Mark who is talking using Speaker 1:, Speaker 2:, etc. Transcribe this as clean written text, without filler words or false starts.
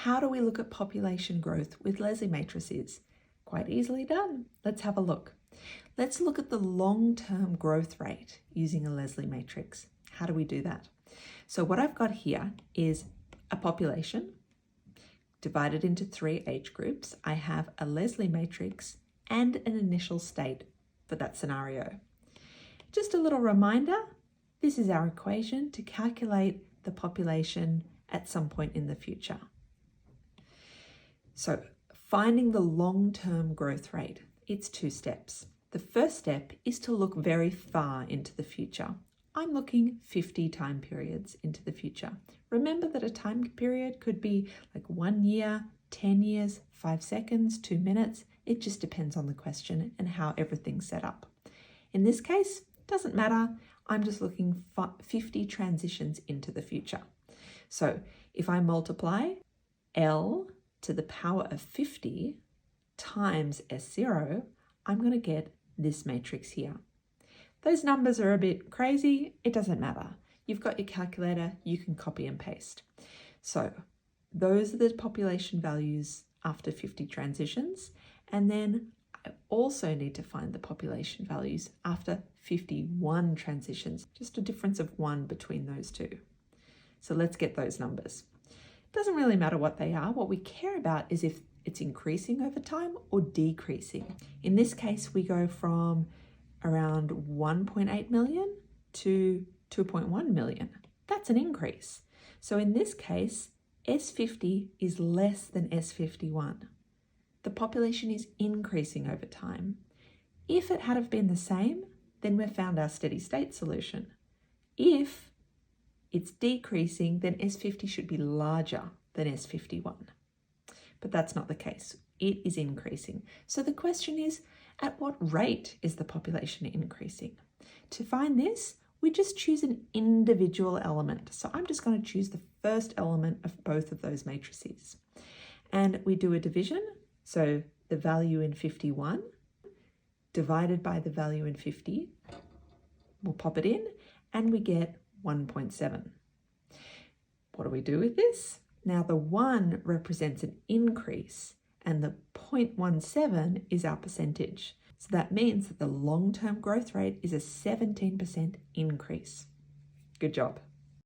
Speaker 1: how do we look at population growth with Leslie matrices? Quite easily done. Let's have a look. Let's look at the long-term growth rate using a Leslie matrix. How do we do that? So what I've got here is a population divided into 3 age groups. I have a Leslie matrix and an initial state for that scenario. Just a little reminder, this is our equation to calculate the population at some point in the future. So finding the long-term growth rate, it's 2 steps. The first step is to look very far into the future. I'm looking 50 time periods into the future. Remember that a time period could be like 1 year, 10 years, 5 seconds, 2 minutes. It just depends on the question and how everything's set up. In this case, doesn't matter. I'm just looking 50 transitions into the future. So if I multiply L to the power of 50 times S0, I'm going to get this matrix here. Those numbers are a bit crazy. It doesn't matter. You've got your calculator, you can copy and paste. So those are the population values after 50 transitions. And then I also need to find the population values after 51 transitions, just a difference of 1 between those two. So let's get those numbers. It doesn't really matter what they are. What we care about is if it's increasing over time or decreasing. In this case, we go from around 1.8 million to 2.1 million. That's an increase. So in this case, S50 is less than S51. The population is increasing over time. If it had have been the same, then we've found our steady state solution. If it's decreasing, then S50 should be larger than S51. But that's not the case. It is increasing. So the question is, at what rate is the population increasing? To find this, we just choose an individual element. So I'm just going to choose the first element of both of those matrices. And we do a division. So the value in 51 divided by the value in 50, we'll pop it in and we get 1.7. What do we do with this? Now the 1 represents an increase and the 0.17 is our percentage. So that means that the long-term growth rate is a 17% increase. Good job.